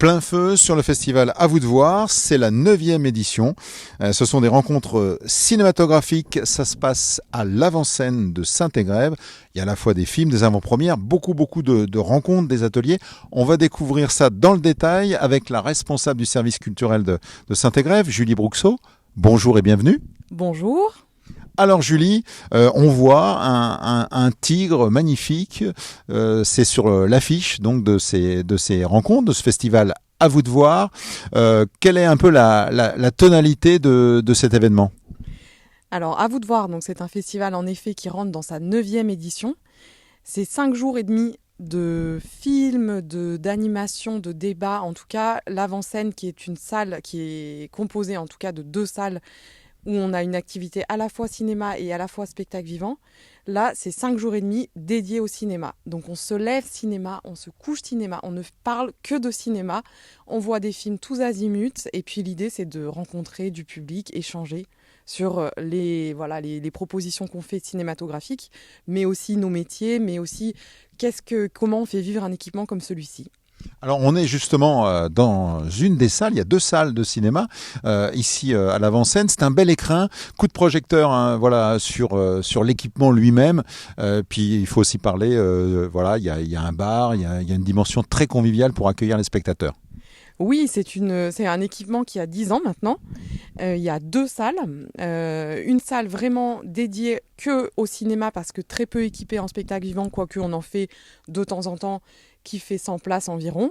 plein feu sur le festival À vous de voir, c'est la 9e édition. Ce sont des rencontres cinématographiques, ça se passe à l'avant-scène de Saint-Égrève. Il y a à la fois des films, des avant-premières, beaucoup de rencontres, des ateliers. On va découvrir ça dans le détail avec la responsable du service culturel de Saint-Égrève, Julie Brouxot. Bonjour et bienvenue. Bonjour. Alors Julie, on voit un tigre magnifique, c'est sur l'affiche donc de ces rencontres, de ce festival À vous de voir. Quelle est un peu la tonalité de cet événement ? Alors, À vous de voir, donc c'est un festival en effet qui rentre dans sa 9e édition. C'est 5 jours et demi de films, d'animation, de débats. En tout cas, l'avant-scène qui est une salle qui est composée en tout cas de 2 salles où on a une activité à la fois cinéma et à la fois spectacle vivant. Là, c'est 5 jours et demi dédiés au cinéma. Donc on se lève cinéma, on se couche cinéma, on ne parle que de cinéma. On voit des films tous azimuts. Et puis l'idée, c'est de rencontrer du public, échanger sur les propositions qu'on fait cinématographiques, mais aussi nos métiers, mais aussi comment on fait vivre un équipement comme celui-ci. Alors on est justement dans une des salles, il y a 2 salles de cinéma ici à l'avant-scène. C'est un bel écrin, coup de projecteur sur l'équipement lui-même. Puis il faut aussi parler, il y a un bar, il y a une dimension très conviviale pour accueillir les spectateurs. Oui, c'est un équipement qui a 10 ans maintenant. Il y a 2 salles. Une salle vraiment dédiée que au cinéma parce que très peu équipée en spectacle vivant, quoique on en fait de temps en temps, qui fait 100 places environ.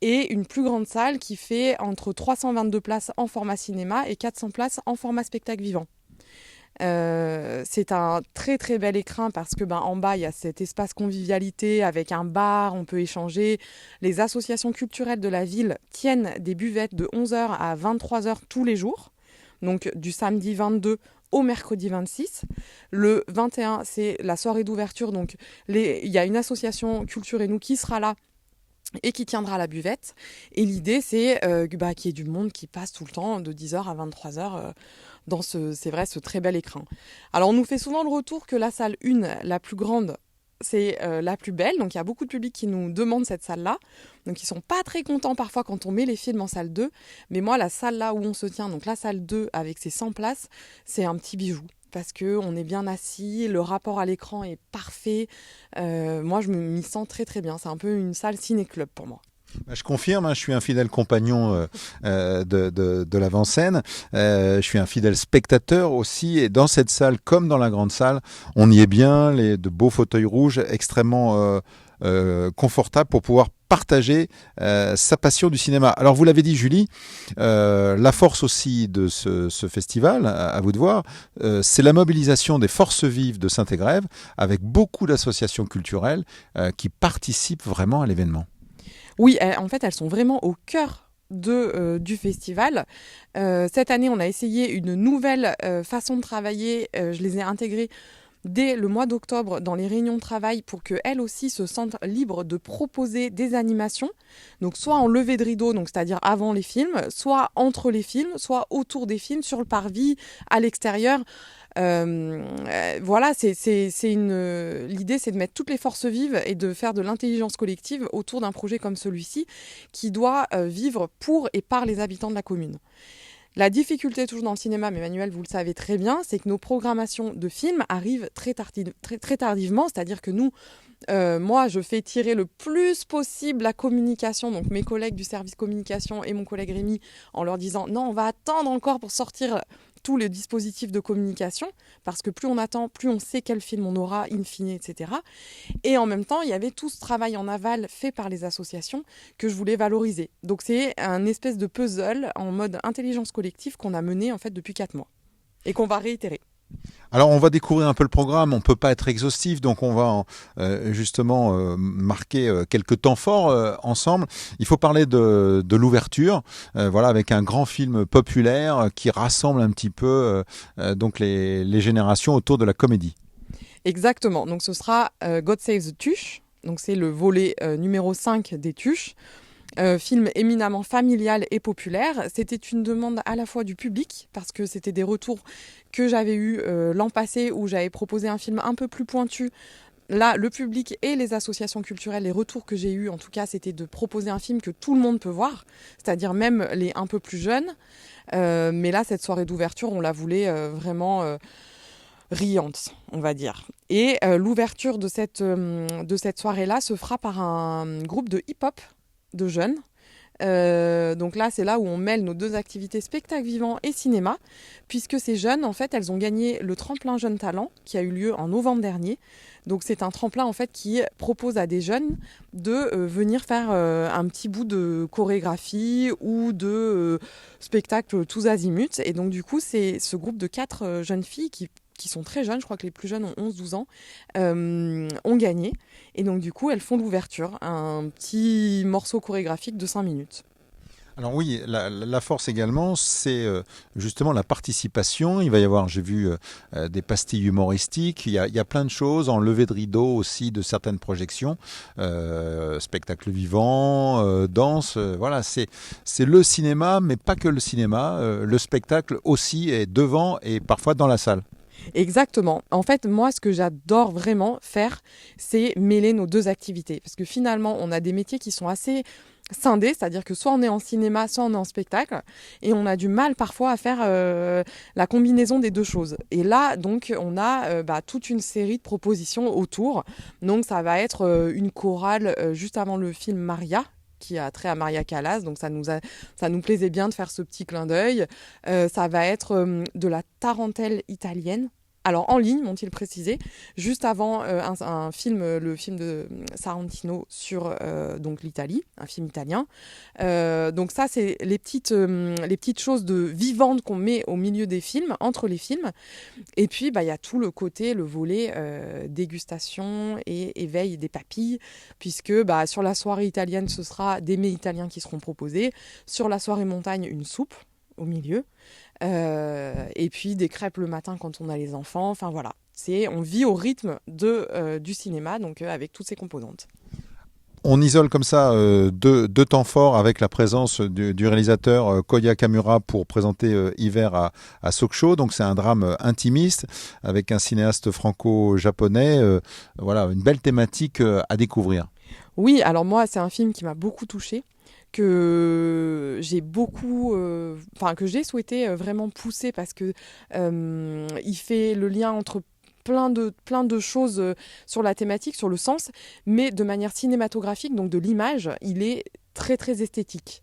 Et une plus grande salle qui fait entre 322 places en format cinéma et 400 places en format spectacle vivant. C'est un très très bel écrin parce que en bas il y a cet espace convivialité avec un bar, on peut échanger. Les associations culturelles de la ville tiennent des buvettes de 11h à 23h tous les jours, donc du samedi 22 au mercredi 26. Le 21 c'est la soirée d'ouverture, donc il y a une association Culture et nous qui sera là et qui tiendra la buvette. Et l'idée, c'est qu'il y ait du monde qui passe tout le temps, de 10h à 23h, dans ce très bel écrin. Alors, on nous fait souvent le retour que la salle 1, la plus grande, c'est la plus belle. Donc, il y a beaucoup de public qui nous demandent cette salle-là. Donc, ils sont pas très contents parfois quand on met les films en salle 2. Mais moi, la salle là où on se tient, donc la salle 2 avec ses 100 places, c'est un petit bijou. Parce qu'on est bien assis, le rapport à l'écran est parfait. Moi, je m'y sens très très bien. C'est un peu une salle ciné-club pour moi. Je confirme, je suis un fidèle compagnon de l'avant-scène. Je suis un fidèle spectateur aussi. Et dans cette salle, comme dans la grande salle, on y est bien. De beaux fauteuils rouges extrêmement confortables pour pouvoir partager sa passion du cinéma. Alors vous l'avez dit Julie, la force aussi de ce festival, à vous de voir, c'est la mobilisation des forces vives de Saint-Égrève avec beaucoup d'associations culturelles qui participent vraiment à l'événement. Oui, en fait, elles sont vraiment au cœur du festival. Cette année, on a essayé une nouvelle façon de travailler. Je les ai intégrées dès le mois d'octobre dans les réunions de travail pour qu'elles aussi se sentent libres de proposer des animations. Donc soit en levée de rideau, donc c'est-à-dire avant les films, soit entre les films, soit autour des films, sur le parvis, à l'extérieur. L'idée c'est de mettre toutes les forces vives et de faire de l'intelligence collective autour d'un projet comme celui-ci qui doit vivre pour et par les habitants de la commune. La difficulté toujours dans le cinéma, mais Manuel, vous le savez très bien, c'est que nos programmations de films arrivent très tardivement, c'est-à-dire que nous, moi, je fais tirer le plus possible la communication, donc mes collègues du service communication et mon collègue Rémi, en leur disant « Non, on va attendre encore pour sortir tous les dispositifs de communication, parce que plus on attend, plus on sait quel film on aura, in fine, etc. » Et en même temps, il y avait tout ce travail en aval fait par les associations que je voulais valoriser. Donc c'est un espèce de puzzle en mode intelligence collective qu'on a mené en fait depuis 4 mois et qu'on va réitérer. Alors on va découvrir un peu le programme, on ne peut pas être exhaustif, donc on va justement marquer quelques temps forts ensemble. Il faut parler de l'ouverture, avec un grand film populaire qui rassemble un petit peu donc les générations autour de la comédie. Exactement, donc ce sera God Save the Tuche, donc c'est le volet numéro 5 des Tuches. Film éminemment familial et populaire. C'était une demande à la fois du public, parce que c'était des retours que j'avais eus l'an passé où j'avais proposé un film un peu plus pointu là, le public et les associations culturelles, les retours que j'ai eus, en tout cas, c'était de proposer un film que tout le monde peut voir, c'est-à-dire même les un peu plus jeunes. Mais là, cette soirée d'ouverture, on la voulait vraiment riante, on va dire. Et l'ouverture de cette soirée-là se fera par un groupe de hip-hop de jeunes. Donc là, c'est là où on mêle nos deux activités, spectacle vivant et cinéma, puisque ces jeunes, en fait, elles ont gagné le tremplin Jeunes Talents qui a eu lieu en novembre dernier. Donc c'est un tremplin en fait qui propose à des jeunes de venir faire un petit bout de chorégraphie ou de spectacle tous azimuts. Et donc du coup, c'est ce groupe de 4 jeunes filles qui sont très jeunes, je crois que les plus jeunes ont 11-12 ans, ont gagné. Et donc du coup, elles font l'ouverture, un petit morceau chorégraphique de 5 minutes. Alors oui, la force également, c'est justement la participation. Il va y avoir, j'ai vu, des pastilles humoristiques. Il y a plein de choses, en levée de rideau aussi de certaines projections, spectacle vivant, danse. Voilà, c'est le cinéma, mais pas que le cinéma. Le spectacle aussi est devant et parfois dans la salle. Exactement. En fait, moi, ce que j'adore vraiment faire, c'est mêler nos deux activités. Parce que finalement, on a des métiers qui sont assez scindés, c'est-à-dire que soit on est en cinéma, soit on est en spectacle, et on a du mal parfois à faire la combinaison des deux choses. Et là, donc, on a toute une série de propositions autour. Donc, ça va être une chorale juste avant le film Maria, qui a trait à Maria Callas, donc ça nous plaisait bien de faire ce petit clin d'œil. Ça va être de la tarentelle italienne. Alors en ligne, m'ont-ils précisé, juste avant un film, le film de Sarantino sur donc l'Italie, un film italien. Donc ça, c'est les petites choses de vivantes qu'on met au milieu des films, entre les films. Et puis, il y a tout le côté, le volet dégustation et éveil des papilles, puisque sur la soirée italienne, ce sera des mets italiens qui seront proposés. Sur la soirée montagne, une soupe au milieu. Et puis des crêpes le matin quand on a les enfants. Enfin voilà, on vit au rythme du cinéma, donc avec toutes ses composantes. On isole comme ça deux temps forts avec la présence du réalisateur Koya Kamura pour présenter Hiver à Sokcho. Donc c'est un drame intimiste avec un cinéaste franco-japonais. Voilà, une belle thématique à découvrir. Oui, alors moi c'est un film qui m'a beaucoup touchée, que j'ai que j'ai souhaité vraiment pousser parce que il fait le lien entre plein de choses sur la thématique, sur le sens, mais de manière cinématographique, donc de l'image, il est très très esthétique.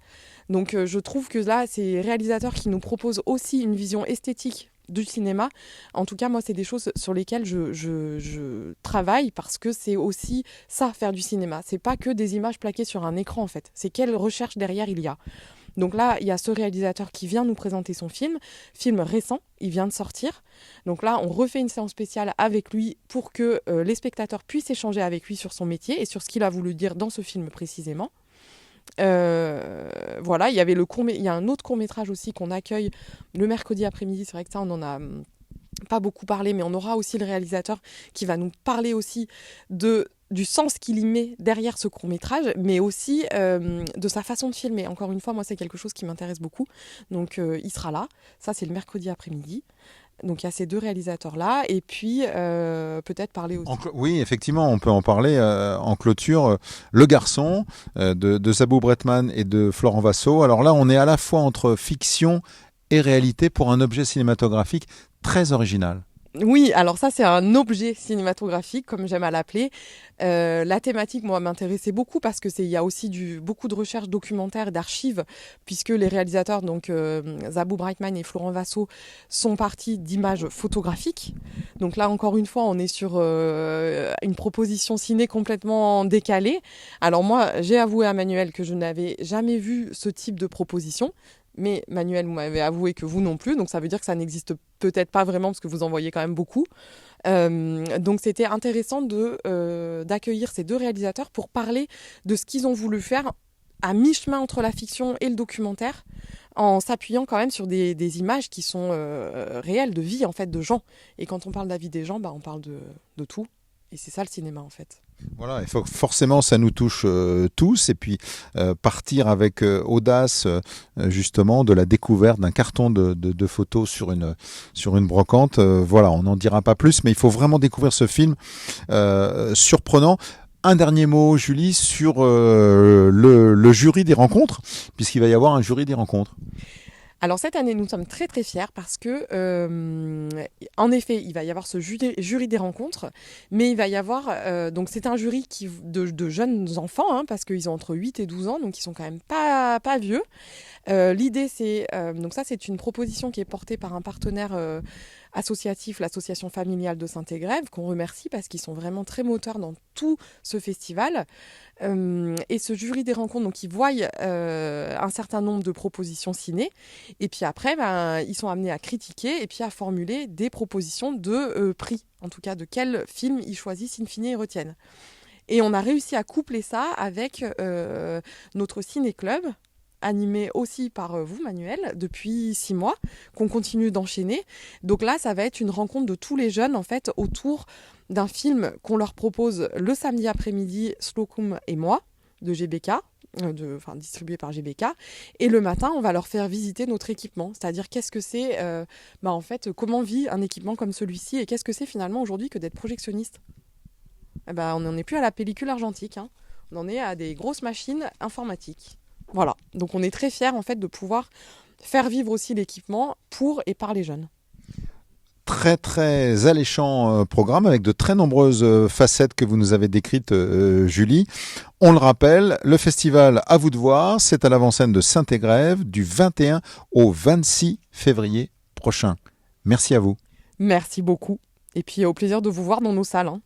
Donc je trouve que là, ces réalisateurs qui nous proposent aussi une vision esthétique du cinéma, en tout cas moi c'est des choses sur lesquelles je travaille parce que c'est aussi ça, faire du cinéma. C'est pas que des images plaquées sur un écran en fait, c'est quelle recherche derrière il y a. Donc là, il y a ce réalisateur qui vient nous présenter son film récent, il vient de sortir. Donc là, on refait une séance spéciale avec lui pour que les spectateurs puissent échanger avec lui sur son métier et sur ce qu'il a voulu dire dans ce film précisément. Voilà, il y a un autre court-métrage aussi qu'on accueille le mercredi après-midi. C'est vrai que ça, on en a pas beaucoup parlé, mais on aura aussi le réalisateur qui va nous parler aussi du sens qu'il y met derrière ce court-métrage, mais aussi de sa façon de filmer. Encore une fois, moi, c'est quelque chose qui m'intéresse beaucoup. Donc, il sera là. Ça, c'est le mercredi après-midi. Donc, il y a ces deux réalisateurs-là. Et puis, peut-être parler aussi... Oui, effectivement, on peut en parler en clôture. Le Garçon de Zabou Bretman et de Florent Vassaux. Alors là, on est à la fois entre fiction et réalité pour un objet cinématographique très original. Oui, alors ça c'est un objet cinématographique, comme j'aime à l'appeler. La thématique, moi, m'intéressait beaucoup parce que il y a aussi beaucoup de recherches documentaires, d'archives, puisque les réalisateurs, donc Zabou Breitman et Florent Vassaux, sont partis d'images photographiques. Donc là, encore une fois, on est sur une proposition ciné complètement décalée. Alors moi, j'ai avoué à Manuel que je n'avais jamais vu ce type de proposition. Mais Manuel, vous m'avez avoué que vous non plus, donc ça veut dire que ça n'existe peut-être pas vraiment parce que vous en voyez quand même beaucoup. Donc c'était intéressant d'accueillir ces deux réalisateurs pour parler de ce qu'ils ont voulu faire à mi-chemin entre la fiction et le documentaire, en s'appuyant quand même sur des images qui sont réelles, de vie en fait, de gens. Et quand on parle de la vie des gens, on parle de tout. Et c'est ça le cinéma en fait. Voilà, il faut forcément ça nous touche tous et puis partir avec audace justement de la découverte d'un carton de photos sur une brocante. Voilà, on n'en dira pas plus, mais il faut vraiment découvrir ce film surprenant. Un dernier mot, Julie, sur le jury des rencontres, puisqu'il va y avoir un jury des rencontres. Alors cette année, nous sommes très très fiers parce que, en effet, il va y avoir ce jury des rencontres, mais il va y avoir, donc c'est un jury de jeunes enfants, hein, parce qu'ils ont entre 8 et 12 ans, donc ils sont quand même pas vieux. L'idée, donc ça, c'est une proposition qui est portée par un partenaire associatif, l'association familiale de Saint-Égrève, qu'on remercie parce qu'ils sont vraiment très moteurs dans tout ce festival. Et ce jury des rencontres, donc ils voient un certain nombre de propositions ciné, et puis après, ils sont amenés à critiquer et puis à formuler des propositions de prix, en tout cas de quel film ils choisissent in fine et retiennent. Et on a réussi à coupler ça avec notre ciné-club, animé aussi par vous, Manuel, depuis 6 mois, qu'on continue d'enchaîner. Donc là, ça va être une rencontre de tous les jeunes, en fait, autour d'un film qu'on leur propose le samedi après-midi, Slocum et moi, de GBK, distribué par GBK. Et le matin, on va leur faire visiter notre équipement, c'est-à-dire qu'est-ce que c'est, en fait, comment vit un équipement comme celui-ci, et qu'est-ce que c'est finalement aujourd'hui que d'être projectionniste. On n'en est plus à la pellicule argentique, hein. On en est à des grosses machines informatiques. Voilà, donc on est très fiers en fait de pouvoir faire vivre aussi l'équipement pour et par les jeunes. Très très alléchant programme avec de très nombreuses facettes que vous nous avez décrites, Julie. On le rappelle, le festival À vous de voir, c'est à l'avant-scène de Saint-Égrève du 21 au 26 février prochain. Merci à vous. Merci beaucoup et puis au plaisir de vous voir dans nos salles, hein.